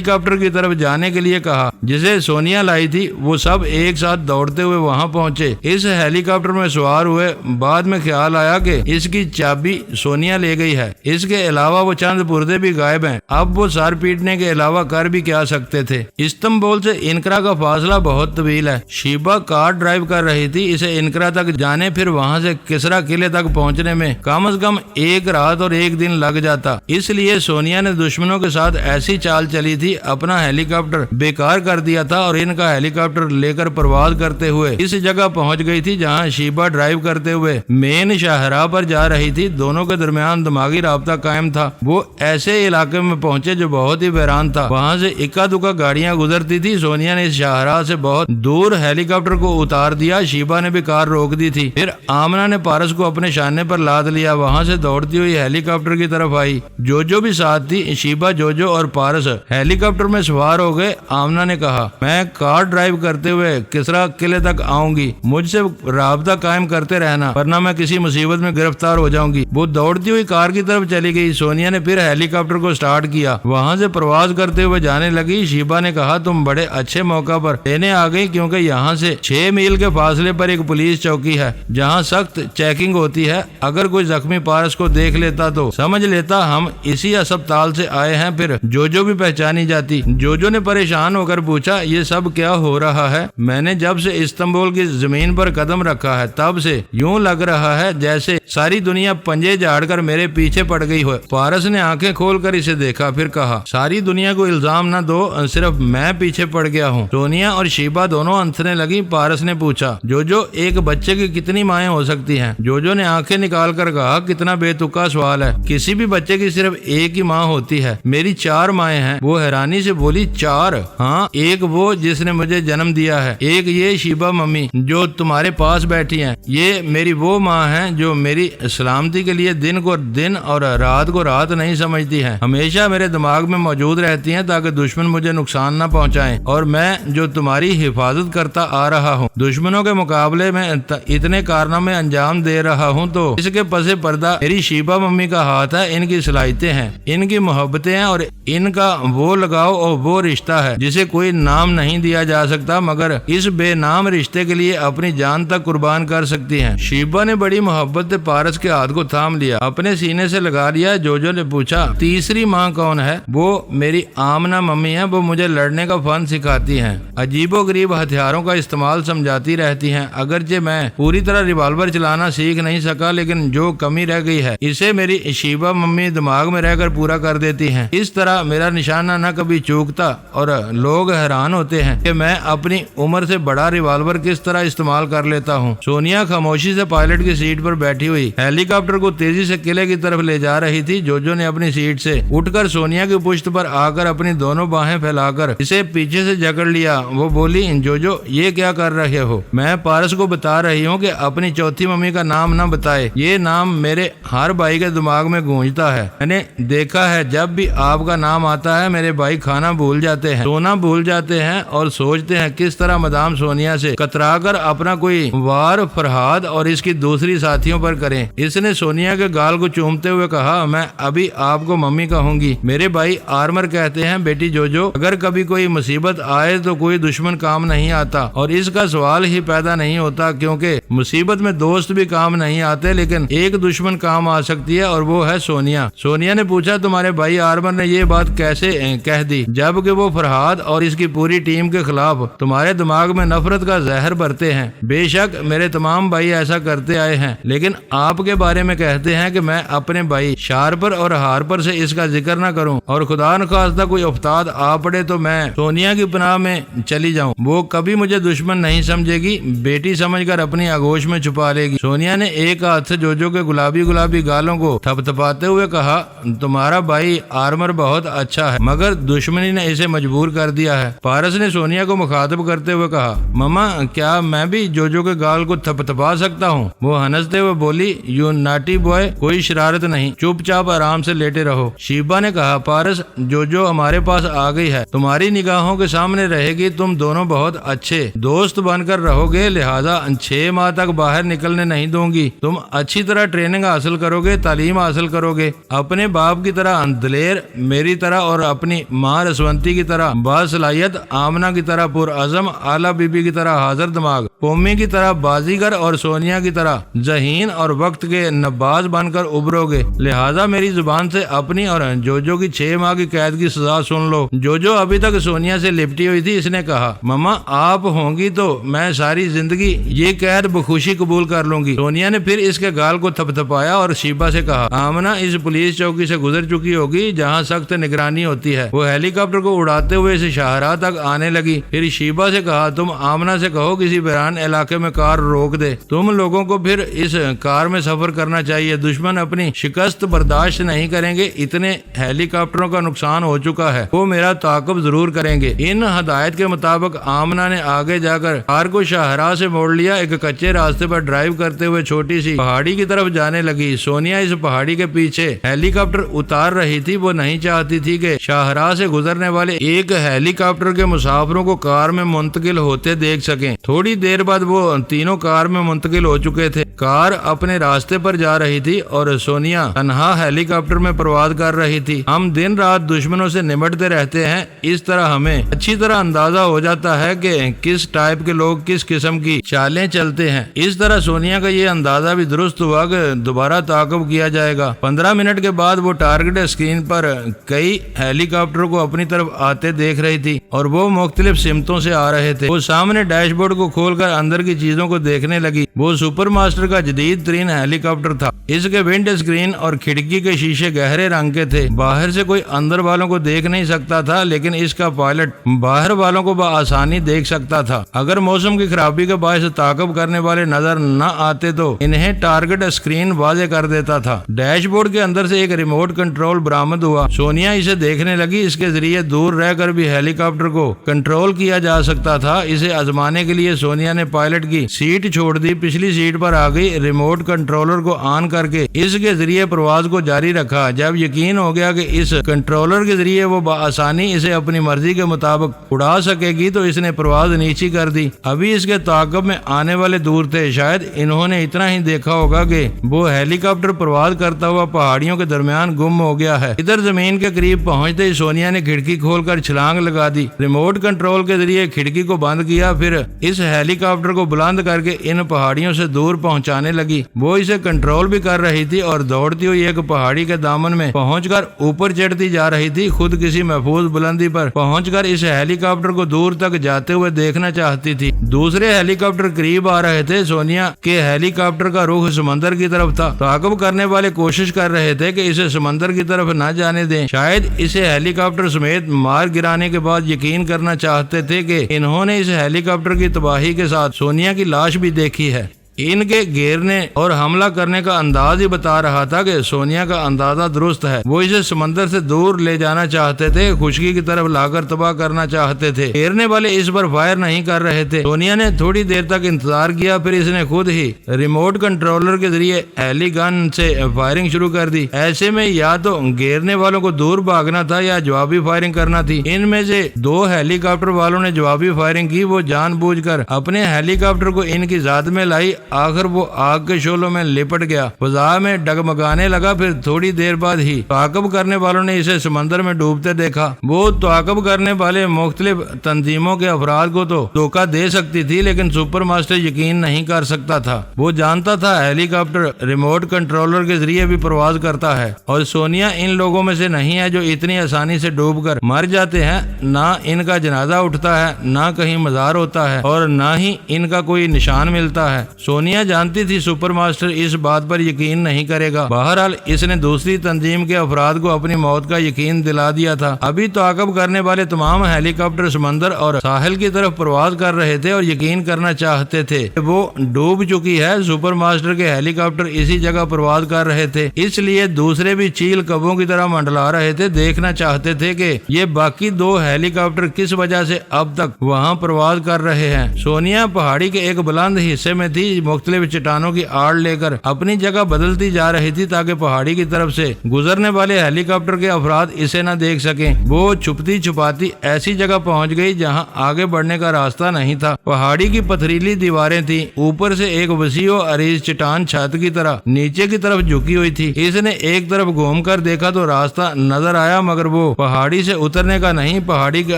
کاپٹر کی طرف جانے کے لیے کہا جسے سونیا لائی تھی۔ وہ سب ایک ساتھ دوڑتے ہوئے وہاں پہنچے، اس ہیلی کاپٹر میں سوار ہوئے۔ بعد میں خیال آیا کہ اس کی چابی سونیا لے گئی ہے، اس کے علاوہ وہ چند پردے بھی غائب ہیں۔ اب وہ سر پیٹنے کے علاوہ کر بھی کیا سکتے تھے۔ استنبول سے انقرہ کا فاصلہ بہت طویل ہے۔ شیبا کار ڈرائیو کر رہی تھی، اسے انقرہ تک جانے پھر وہاں سے کسرا قلعے تک پہنچنے میں کم از کم ایک رات اور ایک دن لگ جاتا۔ اس لیے سونیا نے دشمنوں کے ساتھ ایسی چال چلی تھی، اپنا ہیلی کاپٹر بیکار کر دیا تھا اور ان کا ہیلی کاپٹر لے کر پرواز کرتے ہوئے اس جگہ پہنچ گئی تھی جہاں شیبا ڈرائیو کرتے ہوئے مین شاہراہ پر جا رہی تھی۔ دونوں کے درمیان دماغی رابطہ قائم تھا۔ وہ ایسے علاقے میں پہنچے جو بہت ہی ویران تھا، وہاں سے اکا دکا گاڑیاں گزرتی تھی۔ سونیا نے اس شاہراہ سے بہت دور ہیلی کاپٹر کو اتار دیا، شیبا نے بھی کار روک دی تھی۔ پھر آمنہ نے پارس کو اپنے شانے پر لاد لیا، وہاں سے دوڑتی ہوئی ہیلی کاپٹر کی طرف آئی۔ جوجو بھی ساتھ تھی۔ شیبا، جوجو اور پارس ہیلی کاپٹر میں سوار ہو گئے۔ آمنہ نے کہا، میں کار ڈرائیو کرتے ہوئے کسرا قلعے تک آؤں گی، مجھ سے رابطہ قائم کرتے رہنا ورنہ میں کسی مصیبت میں گرفتار ہو جاؤں گی۔ وہ دوڑتی ہوئی کار کی طرف چلی گئی۔ سونیا نے پھر ہیلی کاپٹر کو سٹارٹ کیا، وہاں سے پرواز آواز کرتے ہوئے جانے لگی۔ شیبا نے کہا تم بڑے اچھے موقع پر لینے آ گئی، کیونکہ یہاں سے 6 میل کے فاصلے پر ایک پولیس چوکی ہے جہاں سخت چیکنگ ہوتی ہے۔ اگر کوئی زخمی پارس کو دیکھ لیتا تو سمجھ لیتا ہم اسی اسپتال سے آئے ہیں، پھر جوجو بھی پہچانی جاتی۔ جوجو نے پریشان ہو کر پوچھا یہ سب کیا ہو رہا ہے؟ میں نے جب سے استنبول کی زمین پر قدم رکھا ہے تب سے یوں لگ رہا ہے جیسے ساری دنیا پنجے جھاڑ کر میرے پیچھے پڑ گئی ہو۔ پارس نے آنکھیں کھول کر اسے دیکھا، پھر کہا ساری دنیا کو الزام نہ دو، صرف میں پیچھے پڑ گیا ہوں۔ سونیا اور شیبا دونوں ہنسنے لگی۔ پارس نے پوچھا جوجو ایک بچے کی کتنی مائیں ہو سکتی ہیں؟ جوجو نے آنکھیں نکال کر کہا کتنا بے تکا سوال ہے، کسی بھی بچے کی صرف ایک ہی ماں ہوتی ہے، میری 4 مائیں ہیں۔ وہ حیرانی سے بولی 4؟ ہاں، ایک وہ جس نے مجھے جنم دیا ہے، ایک یہ شیبا ممی جو تمہارے پاس بیٹھی ہیں، یہ میری وہ ماں ہیں جو میری سلامتی کے لیے دن کو دن اور رات کو رات نہیں سمجھتی ہیں، ہمیشہ میرے دماغ میں موجود رہتی ہیں تاکہ دشمن مجھے نقصان نہ پہنچائیں، اور میں جو تمہاری حفاظت کرتا آ رہا ہوں، دشمنوں کے مقابلے میں اتنے کارنامے انجام دے رہا ہوں تو اس کے پس پردہ میری شیبا ممی کا ہاتھ ہے، ان کی صلاحیتیں ہیں، ان کی محبتیں ہیں، اور ان کا وہ لگاؤ اور وہ رشتہ ہے جسے کوئی نام نہیں دیا جا سکتا، مگر اس بے نام رشتے کے لیے اپنی جان تک قربان کر سکتی ہیں۔ شیبا نے بڑی محبت سے پارس کے ہاتھ کو تھام لیا، اپنے سینے سے لگا لیا۔ جوجو نے پوچھا تیسری ماں کون ہے؟ وہ میری آمنہ ممی ہے، وہ مجھے لڑنے کا فن سکھاتی ہیں، عجیب و غریب ہتھیاروں کا استعمال سمجھاتی رہتی ہیں، اگرچہ میں پوری طرح ریوالور چلانا سیکھ نہیں سکا، لیکن جو کمی رہ گئی ہے اسے میری شیبا ممی دماغ میں رہ کر پورا کر دیتی ہیں۔ اس طرح میرا نشانہ نہ کبھی چوکتا، اور لوگ حیران ہوتے ہیں کہ میں اپنی عمر سے بڑا ریوالور کس طرح استعمال کر لیتا ہوں۔ سونیا خاموشی سے پائلٹ کی سیٹ پر بیٹھی ہوئی ہیلی کاپٹر کو تیزی سے قلعے کی طرف لے جا رہی تھی۔ جوجو نے اپنی سیٹ سے اٹھ کر سونیا کی پشت پر آ کر اپنی دونوں باہیں پھیلا کر اسے پیچھے سے جکڑ لیا۔ وہ بولی جوجو یہ کیا کر رہے ہو؟ میں پارس کو بتا رہی ہوں کہ اپنی چوتھی ممی کا نام نہ بتائے، یہ نام میرے ہر بھائی کے دماغ میں گونجتا ہے، میں نے دیکھا ہے جب بھی آپ کا نام آتا ہے میرے بھائی کھانا بھول جاتے ہیں، سونا بھول جاتے ہیں، اور سوچتے ہیں کس طرح مدام سونیا سے کترا کر اپنا کوئی وار فرہاد اور اس کی دوسری ساتھیوں پر کریں۔ اس نے سونیا کے گال کو چومتے ہوئے کہا میں ابھی آپ کو ممی کہوں گی۔ میرے بھائی آرمر کہتے ہیں بیٹی جوجو اگر کبھی کوئی مصیبت آئے تو کوئی دشمن کام نہیں آتا، اور اس کا سوال ہی پیدا نہیں ہوتا، کیونکہ مصیبت میں دوست بھی کام نہیں آتے، لیکن ایک دشمن کام آ سکتی ہے اور وہ ہے سونیا۔ سونیا نے پوچھا تمہارے بھائی آرمر نے یہ بات کیسے کہہ دی جبکہ وہ فرہاد اور اس کی پوری ٹیم کے خلاف تمہارے دماغ میں نفرت کا زہر بھرتے ہیں؟ بے شک میرے تمام بھائی ایسا کرتے آئے ہیں، لیکن آپ کے بارے میں کہتے ہیں کہ میں اپنے بھائی شارپر اور ہارپر سے اس کا ذکر نہ کروں، اور خدا نخواستہ کوئی افتاد آ پڑے تو میں سونیا کی پناہ میں چلی جاؤں، وہ کبھی مجھے دشمن نہیں سمجھے گی، بیٹی سمجھ کر اپنی آغوش میں چھپا لے گی۔ سونیا نے ایک ہاتھ سے جوجو کے گلابی گلابی گالوں کو تھپ تھپاتے ہوئے کہا تمہارا بھائی آرمر بہت اچھا ہے، مگر دشمنی نے اسے مجبور کر دیا ہے۔ پارس نے سونیا کو مخاطب کرتے ہوئے کہا مما کیا میں بھی جوجو کے گال کو تھپ تھپا سکتا ہوں؟ وہ ہنستے ہوئے بولی یو ناٹی بوائے، کوئی شرارت نہیں، چپ چاپ آرام سے لیٹے رہو۔ شیبا نے کہا پارس جوجو ہمارے پاس آ گئی ہے، تمہاری نگاہوں کے سامنے رہے گی، تم دونوں بہت اچھے دوست بن کر رہو گے، لہذا 6 ماہ تک باہر نکلنے نہیں دوں گی، تم اچھی طرح ٹریننگ حاصل کرو گے، تعلیم حاصل کرو گے، اپنے باپ کی طرح دلیر، میری طرح اور اپنی ماں رسونتی کی طرح باصلاحیت، آمنہ کی طرح پرعزم، آلہ بی بی کی طرح حاضر دماغ، پومی کی طرح بازیگر اور سونیا کی طرح ذہین اور وقت کے نباز بن کر ابھرو گے، لہذا میری زبان سے اپنی اور جوجو کی 6 ماہ کی قید کی سزا سن لو۔ جوجو ابھی تک سونیا سے لپٹی ہوئی تھی، اس نے کہا مما آپ ہوں گی تو میں ساری زندگی یہ قید بخوشی قبول کر لوں گی۔ سونیا نے پھر اس کے گال کو تھپ تھپایا اور شیبا سے کہا آمنہ اس پولیس چوکی سے گزر چکی ہوگی جہاں سخت نگرانی ہوتی ہے۔ وہ ہیلی کاپٹر کو اڑاتے ہوئے اس شاہراہ تک آنے لگی، پھر شیبا سے کہا تم آمنہ سے کہو کسی ویران علاقے میں کار روک دے، تم لوگوں کو پھر اس کار میں سفر کرنا چاہیے، دشمن اپنی شکست برداشت نہیں کریں گے، اتنے ہیلی کاپٹروں کا نقصان ہو چکا ہے، وہ میرا تعاقب ضرور کریں گے۔ ان ہدایت کے مطابق آمنہ نے آگے جا کر کار کو شاہراہ سے موڑ لیا، ایک کچے راستے پر ڈرائیو کرتے ہوئے چھوٹی سی پہاڑی کی طرف جانے لگی۔ سونیا اس پہاڑی کے پیچھے ہیلی کاپٹر اتار رہی تھی، وہ نہیں چاہتی تھی کہ شاہراہ سے گزرنے والے ایک ہیلی کاپٹر کے مسافروں کو کار میں منتقل ہوتے دیکھ سکیں۔ تھوڑی دیر دیر بعد وہ تینوں کار میں منتقل ہو چکے تھے۔ کار اپنے راستے پر جا رہی تھی اور سونیا تنہا ہیلی کاپٹر میں پرواز کر رہی تھی۔ ہم دن رات دشمنوں سے نمٹتے رہتے ہیں، اس طرح ہمیں اچھی طرح اندازہ ہو جاتا ہے کہ کس ٹائپ کے لوگ کس قسم کی چالیں چلتے ہیں۔ اس طرح سونیا کا یہ اندازہ بھی درست ہوا کہ دوبارہ تعاقب کیا جائے گا۔ 15 منٹ کے بعد وہ ٹارگٹ اسکرین پر کئی ہیلی کاپٹر کو اپنی طرف آتے دیکھ رہی تھی اور وہ مختلف سمتوں سے آ رہے تھے۔ وہ سامنے ڈیش بورڈ کو کھول کر اندر کی چیزوں کو دیکھنے لگی۔ وہ سپر ماسٹر کا جدید ترین ہیلی کاپٹر تھا۔ اس کے ونڈ اسکرین اور کھڑکی کے شیشے گہرے رنگ کے تھے۔ باہر سے کوئی اندر والوں کو دیکھ نہیں سکتا تھا، لیکن اس کا پائلٹ باہر والوں کو بآسانی دیکھ سکتا تھا۔ اگر موسم کی خرابی کے باعث تعاقب کرنے والے نظر نہ آتے تو انہیں ٹارگٹ اسکرین واضح کر دیتا تھا۔ ڈیش بورڈ کے اندر سے ایک ریموٹ کنٹرول برآمد ہوا۔ سونیا اسے دیکھنے لگی۔ اس کے ذریعے دور رہ کر بھی ہیلی کاپٹر کو کنٹرول کیا جا سکتا تھا۔ اسے آزمانے کے لیے سونیا نے پائلٹ کی سیٹ چھوڑ دی، پچھلی سیٹ پر آ گئی، ریموٹ کنٹرولر کو آن کر کے اس کے ذریعے پرواز کو جاری رکھا۔ جب یقین ہو گیا کہ اس کنٹرولر کے ذریعے وہ بآسانی اسے اپنی مرضی کے مطابق اڑا سکے گی تو اس نے پرواز نیچی کر دی۔ ابھی اس کے تعاقب میں آنے والے دور تھے۔ شاید انہوں نے اتنا ہی دیکھا ہوگا کہ وہ ہیلی کاپٹر پرواز کرتا ہوا پہاڑیوں کے درمیان گم ہو گیا ہے۔ ادھر زمین کے قریب پہنچتے ہی سونیا نے کھڑکی کھول کر چھلانگ لگا دی، ریموٹ کنٹرول کے ذریعے کھڑکی کو بند کیا، پھر اس ہیلی کاپٹر کو بلند کر کے ان پہاڑیوں سے دور پہنچانے لگی۔ وہ اسے کنٹرول بھی کر رہی تھی اور دوڑتی ہوئی ایک پہاڑی کے دامن میں پہنچ کر اوپر چڑھتی جا رہی تھی۔ خود کسی محفوظ بلندی پر پہنچ کر اس ہیلی کاپٹر کو دور تک جاتے ہوئے دیکھنا چاہتی تھی۔ دوسرے ہیلی کاپٹر قریب آ رہے تھے۔ سونیا کے ہیلی کاپٹر کا رخ سمندر کی طرف تھا۔ تعاقب کرنے والے کوشش کر رہے تھے کہ اسے سمندر کی طرف نہ جانے دیں۔ شاید اسے ہیلی کاپٹر سمیت مار گرانے کے بعد یقین کرنا چاہتے تھے کہ انہوں نے اس ہیلی کاپٹر کی تباہی کے ساتھ سونیا کی لاش بھی دیکھی ہے۔ ان کے گھیرنے اور حملہ کرنے کا انداز ہی بتا رہا تھا کہ سونیا کا اندازہ درست ہے۔ وہ اسے سمندر سے دور لے جانا چاہتے تھے، خشکی کی طرف لا کر تباہ کرنا چاہتے تھے۔ گھیرنے والے اس پر فائر نہیں کر رہے تھے۔ سونیا نے تھوڑی دیر تک انتظار کیا، پھر اس نے خود ہی ریموٹ کنٹرولر کے ذریعے ہیلی گن سے فائرنگ شروع کر دی۔ ایسے میں یا تو گھیرنے والوں کو دور بھاگنا تھا یا جوابی فائرنگ کرنا تھی۔ ان میں سے دو ہیلی کاپٹر والوں نے جوابی فائرنگ کی۔ وہ جان بوجھ کر اپنے ہیلی کاپٹر کو ان کی ذات میں لائی۔ آخر وہ آگ کے شعلوں میں لپٹ گیا، فضا میں ڈگمگانے لگا۔ پھر تھوڑی دیر بعد ہی تعاقب کرنے والوں نے اسے سمندر میں ڈوبتے دیکھا۔ وہ تعاقب کرنے والے مختلف تنظیموں کے افراد کو تو دھوکہ دے سکتی تھی، لیکن سپر ماسٹر یقین نہیں کر سکتا تھا۔ وہ جانتا تھا ہیلی کاپٹر ریموٹ کنٹرولر کے ذریعے بھی پرواز کرتا ہے، اور سونیا ان لوگوں میں سے نہیں ہے جو اتنی آسانی سے ڈوب کر مر جاتے ہیں۔ نہ ان کا جنازہ اٹھتا ہے، نہ کہیں مزار ہوتا ہے، اور نہ ہی ان کا کوئی نشان ملتا ہے۔ سونیا جانتی تھی سپر ماسٹر اس بات پر یقین نہیں کرے گا۔ بہرحال اس نے دوسری تنظیم کے افراد کو اپنی موت کا یقین دلا دیا تھا۔ ابھی تعاقب کرنے والے تمام ہیلی کاپٹر سمندر اور ساحل کی طرف پرواز کر رہے تھے اور یقین کرنا چاہتے تھے وہ ڈوب چکی ہے۔ سپر ماسٹر کے ہیلی کاپٹر اسی جگہ پرواز کر رہے تھے، اس لیے دوسرے بھی چیل کبوں کی طرح منڈلا رہے تھے، دیکھنا چاہتے تھے کہ یہ باقی دو ہیلی کاپٹر کس وجہ سے اب تک وہاں پرواز کر رہے ہیں۔ سونیا پہاڑی کے ایک بلند حصے میں تھی، مختلف چٹانوں کی آڑ لے کر اپنی جگہ بدلتی جا رہی تھی تاکہ پہاڑی کی طرف سے گزرنے والے ہیلی کاپٹر کے افراد اسے نہ دیکھ سکیں۔ وہ چھپتی چھپاتی ایسی جگہ پہنچ گئی جہاں آگے بڑھنے کا راستہ نہیں تھا۔ پہاڑی کی پتھریلی دیواریں تھیں، اوپر سے ایک وسیع و عریض چٹان چھت کی طرح نیچے کی طرف جھکی ہوئی تھی۔ اس نے ایک طرف گھوم کر دیکھا تو راستہ نظر آیا، مگر وہ پہاڑی سے اترنے کا نہیں، پہاڑی کے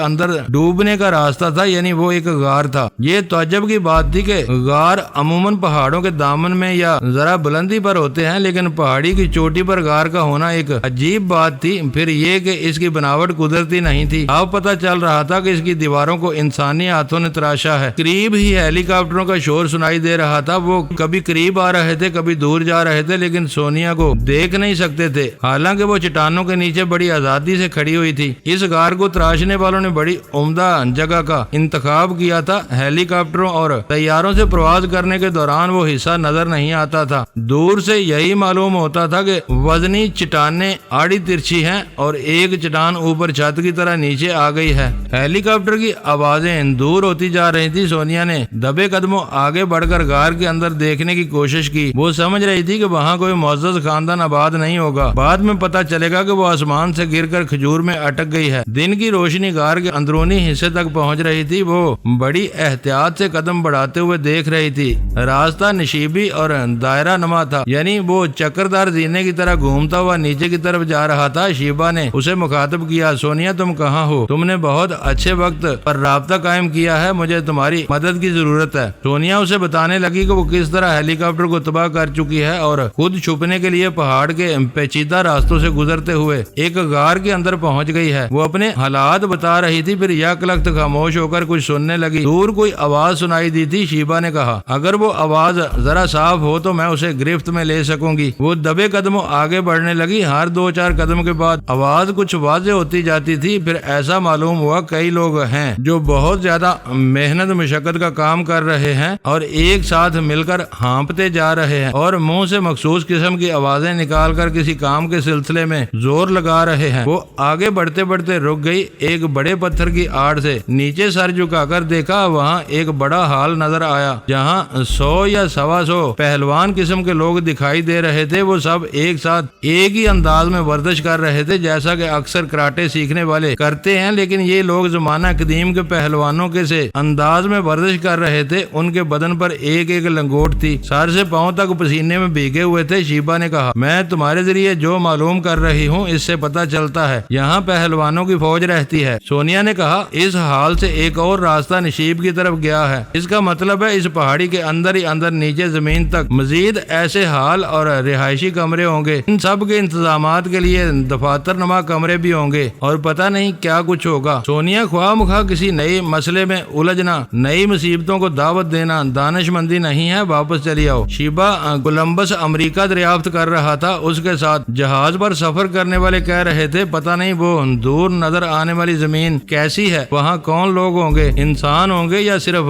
اندر ڈوبنے کا راستہ تھا، یعنی وہ ایک غار تھا۔ یہ تعجب کی بات تھی کہ غار عموماً پہاڑوں کے دامن میں یا ذرا بلندی پر ہوتے ہیں، لیکن پہاڑی کی چوٹی پر غار کا ہونا ایک عجیب بات تھی۔ پھر یہ کہ اس کی بناوٹ قدرتی نہیں تھی۔ اب پتہ چل رہا تھا کہ اس کی دیواروں کو انسانی ہاتھوں نے تراشا ہے۔ قریب ہی ہیلی کاپٹروں کا شور سنائی دے رہا تھا۔ وہ کبھی قریب آ رہے تھے، کبھی دور جا رہے تھے، لیکن سونیا کو دیکھ نہیں سکتے تھے، حالانکہ وہ چٹانوں کے نیچے بڑی آزادی سے کھڑی ہوئی تھی۔ اس غار کو تراشنے والوں نے بڑی عمدہ جگہ کا انتخاب کیا تھا۔ ہیلی کاپٹروں اور طیاروں سے پرواز کرنے کے دوران وہ حصہ نظر نہیں آتا تھا۔ دور سے یہی معلوم ہوتا تھا کہ وزنی چٹانیں آڑی ترچھی ہیں اور ایک چٹان اوپر چھت کی طرح نیچے آ گئی ہے۔ ہیلی کاپٹر کی آوازیں دور ہوتی جا رہی تھی۔ سونیا نے دبے قدموں آگے بڑھ کر غار کے اندر دیکھنے کی کوشش کی۔ وہ سمجھ رہی تھی کہ وہاں کوئی معزز خاندان آباد نہیں ہوگا، بعد میں پتا چلے گا کہ وہ آسمان سے گر کر کھجور میں اٹک گئی ہے۔ دن کی روشنی غار کے اندرونی حصے تک پہنچ رہی تھی۔ وہ بڑی احتیاط سے قدم بڑھاتے ہوئے دیکھ رہی تھی۔ راستہ نشیبی اور دائرہ نما تھا، یعنی وہ چکردار زینے کی طرح گھومتا ہوا نیچے کی طرف جا رہا تھا۔ شیبا نے اسے مخاطب کیا، سونیا تم کہاں ہو؟ تم نے بہت اچھے وقت پر رابطہ قائم کیا ہے، مجھے تمہاری مدد کی ضرورت ہے۔ سونیا اسے بتانے لگی کہ وہ کس طرح ہیلی کاپٹر کو تباہ کر چکی ہے اور خود چھپنے کے لیے پہاڑ کے پیچیدہ راستوں سے گزرتے ہوئے ایک غار کے اندر پہنچ گئی ہے۔ وہ اپنے حالات بتا رہی تھی، پھر یک لخت خاموش ہو کر کچھ سننے لگی۔ دور کوئی آواز سنائی دی تھی۔ شیبا نے کہا، اگر وہ آواز ذرا صاف ہو تو میں اسے گرفت میں لے سکوں گی۔ وہ دبے قدموں آگے بڑھنے لگی۔ ہر 2-4 قدم کے بعد آواز کچھ واضح ہوتی جاتی تھی۔ پھر ایسا معلوم ہوا کئی لوگ ہیں جو بہت زیادہ محنت مشقت کا کام کر رہے ہیں اور ایک ساتھ مل کر ہانپتے جا رہے ہیں اور منہ سے مخصوص قسم کی آوازیں نکال کر کسی کام کے سلسلے میں زور لگا رہے ہیں۔ وہ آگے بڑھتے بڑھتے رک گئی۔ ایک بڑے پتھر کی آڑ سے نیچے سر جھکا کر دیکھا، وہاں ایک بڑا ہال نظر آیا جہاں 100 یا 125 پہلوان قسم کے لوگ دکھائی دے رہے تھے۔ وہ سب ایک ساتھ ایک ہی انداز میں ورزش کر رہے تھے جیسا کہ اکثر کراٹے سیکھنے والے کرتے ہیں، لیکن یہ لوگ زمانہ قدیم کے پہلوانوں کے سے انداز میں ورزش کر رہے تھے۔ ان کے بدن پر ایک ایک لنگوٹ تھی، سر سے پاؤں تک پسینے میں بھیگے ہوئے تھے۔ شیبا نے کہا، میں تمہارے ذریعے جو معلوم کر رہی ہوں اس سے پتہ چلتا ہے یہاں پہلوانوں کی فوج رہتی ہے۔ سونیا نے کہا، اس حال سے ایک اور راستہ نشیب کی طرف گیا ہے، اس کا مطلب ہے اس پہاڑی کے اندر ہی اندر نیچے زمین تک مزید ایسے حال اور رہائشی کمرے ہوں گے۔ ان سب کے انتظامات کے لیے دفاتر نما کمرے بھی ہوں گے اور پتہ نہیں کیا کچھ ہوگا۔ سونیا خواہ مخواہ کسی نئے مسئلے میں الجھنا، نئی مصیبتوں کو دعوت دینا دانش مندی نہیں ہے۔ واپس چلی آؤ۔ شیبا کولمبس امریکہ دریافت کر رہا تھا۔ اس کے ساتھ جہاز پر سفر کرنے والے کہہ رہے تھے، پتہ نہیں وہ دور نظر آنے والی زمین کیسی ہے، وہاں کون لوگ ہوں گے، انسان ہوں گے یا صرف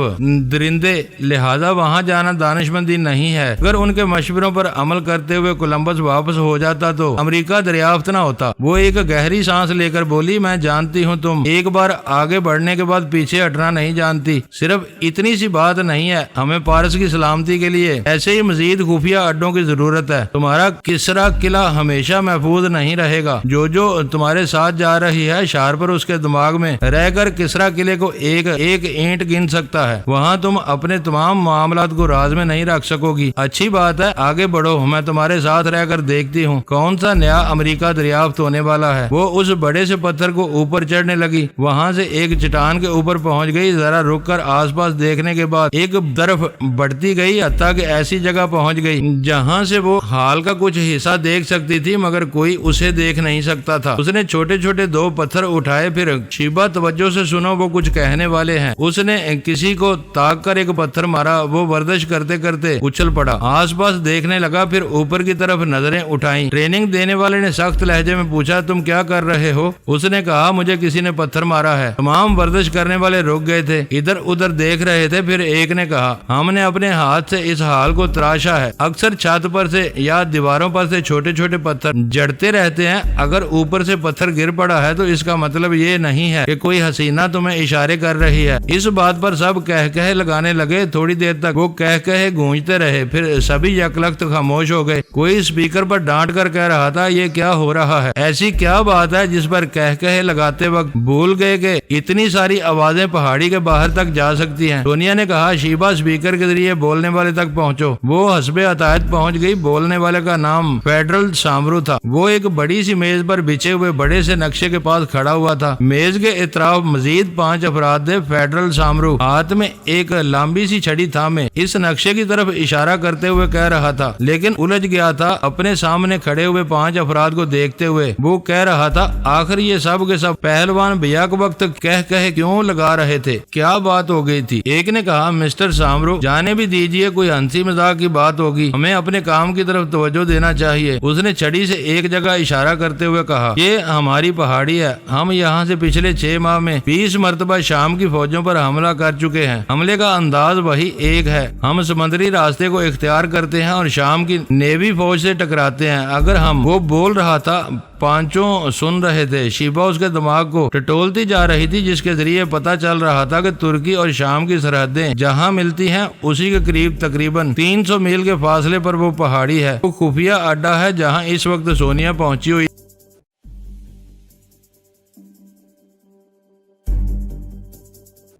درندے، لہذا وہاں جانا دانش مندی نہیں ہے۔ اگر ان کے مشوروں پر عمل کرتے ہوئے کولمبس واپس ہو جاتا تو امریکہ دریافت نہ ہوتا۔ وہ ایک گہری سانس لے کر بولی، میں جانتی ہوں تم ایک بار آگے بڑھنے کے بعد پیچھے ہٹنا نہیں جانتی۔ صرف اتنی سی بات نہیں ہے، ہمیں پارس کی سلامتی کے لیے ایسے ہی مزید خفیہ اڈوں کی ضرورت ہے۔ تمہارا کسرا قلعہ ہمیشہ محفوظ نہیں رہے گا۔ جو تمہارے ساتھ جا رہی ہے شارپر اس کے دماغ میں رہ کر کسرا قلعے کو ایک ایک اینٹ گن سکتا ہے۔ وہاں تم اپنے تمام معاملات کو راز میں نہیں رکھ سکو گی۔ اچھی بات ہے، آگے بڑھو، میں تمہارے ساتھ رہ کر دیکھتی ہوں کون سا نیا امریکہ دریافت ہونے والا ہے۔ وہ اس بڑے سے پتھر کو اوپر چڑھنے لگی، وہاں سے ایک چٹان کے اوپر پہنچ گئی۔ ذرا رک کر آس پاس دیکھنے کے بعد ایک طرف بڑھتی گئی حتیٰ کہ ایسی جگہ پہنچ گئی جہاں سے وہ حال کا کچھ حصہ دیکھ سکتی تھی مگر کوئی اسے دیکھ نہیں سکتا تھا۔ اس نے چھوٹے چھوٹے 2 پتھر اٹھائے۔ پھر شیبا توجہ سے سنو، وہ کچھ کہنے والے ہیں۔ اس نے کسی کو تاک کر ایک پتھر مارا، وہ ورزش کرتے کرتے اچھل پڑا، آس پاس دیکھنے لگا، پھر اوپر کی طرف نظریں اٹھائیں۔ ٹریننگ دینے والے نے سخت لہجے میں پوچھا، تم کیا کر رہے ہو؟ اس نے کہا، مجھے کسی نے پتھر مارا ہے۔ تمام ورزش کرنے والے رک گئے تھے، ادھر ادھر دیکھ رہے تھے۔ پھر ایک نے کہا، ہم نے اپنے ہاتھ سے اس حال کو تراشا ہے۔ اکثر چھت پر سے یا دیواروں پر سے چھوٹے چھوٹے پتھر جڑتے رہتے ہیں۔ اگر اوپر سے پتھر گر پڑا ہے تو اس کا مطلب یہ نہیں ہے کہ کوئی حسینہ تمہیں اشارے کر رہی ہے۔ اس بات پر سب کہے لگانے لگے۔ تھوڑی دیر تک وہ کہے گونجتے رہے، پھر سبھی یکلخت خاموش ہو گئے۔ کوئی اسپیکر پر ڈانٹ کر کہہ رہا تھا، یہ کیا ہو رہا ہے؟ ایسی کیا بات ہے جس پر کہے لگاتے وقت بھول گئے کہ اتنی ساری آوازیں پہاڑی کے باہر تک جا سکتی ہیں؟ سونیا نے کہا، شیبا اسپیکر کے ذریعے بولنے والے تک پہنچو۔ وہ حسب عطایت پہنچ گئی۔ بولنے والے کا نام فیڈرل سامرو تھا۔ وہ ایک بڑی سی میز پر بچھے ہوئے بڑے سے نقشے کے پاس کھڑا ہوا تھا۔ میز کے اطراف مزید 5 افراد تھے۔ فیڈرل سامرو ہاتھ میں ایک لمبی سی چھڑی تھامے اس نقشے کی طرف اشارہ کرتے ہوئے کہہ رہا تھا، لیکن الجھ گیا تھا اپنے سامنے کھڑے ہوئے 5 افراد کو دیکھتے ہوئے۔ وہ کہہ رہا تھا، آخر یہ سب کے سب پہلوان بیک وقت کہے کیوں لگا رہے تھے؟ کیا بات ہو گئی تھی؟ ایک نے کہا، مسٹر سامرو جانے بھی دیجئے، کوئی ہنسی مذاق کی بات ہوگی، ہمیں اپنے کام کی طرف توجہ دینا چاہیے۔ اس نے چھڑی سے ایک جگہ اشارہ کرتے ہوئے کہا، یہ ہماری پہاڑی ہے، ہم یہاں سے پچھلے 6 ماہ میں 20 مرتبہ شام کی فوجوں پر حملہ کر چکے ہیں۔ حملے کا انداز وہی ایک ہے، ہم سمندری راستے کو اختیار کرتے ہیں اور شام کی نیوی فوج سے ٹکراتے ہیں۔ اگر ہم وہ بول رہا تھا پانچوں سن رہے تھے، شیبہ اس کے دماغ کو ٹٹولتی جا رہی تھی، جس کے ذریعے پتہ چل رہا تھا کہ ترکی اور شام کی سرحدیں جہاں ملتی ہیں اسی کے قریب تقریباً 300 میل کے فاصلے پر وہ پہاڑی ہے، وہ خفیہ اڈا ہے جہاں اس وقت سونیا پہنچی ہوئی۔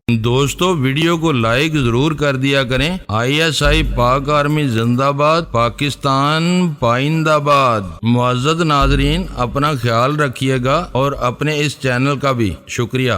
دوستو ویڈیو کو لائک ضرور کر دیا کریں۔ ISI پاک آرمی زندہ باد، پاکستان پائندہ باد۔ معزز ناظرین، اپنا خیال رکھیے گا اور اپنے اس چینل کا بھی شکریہ۔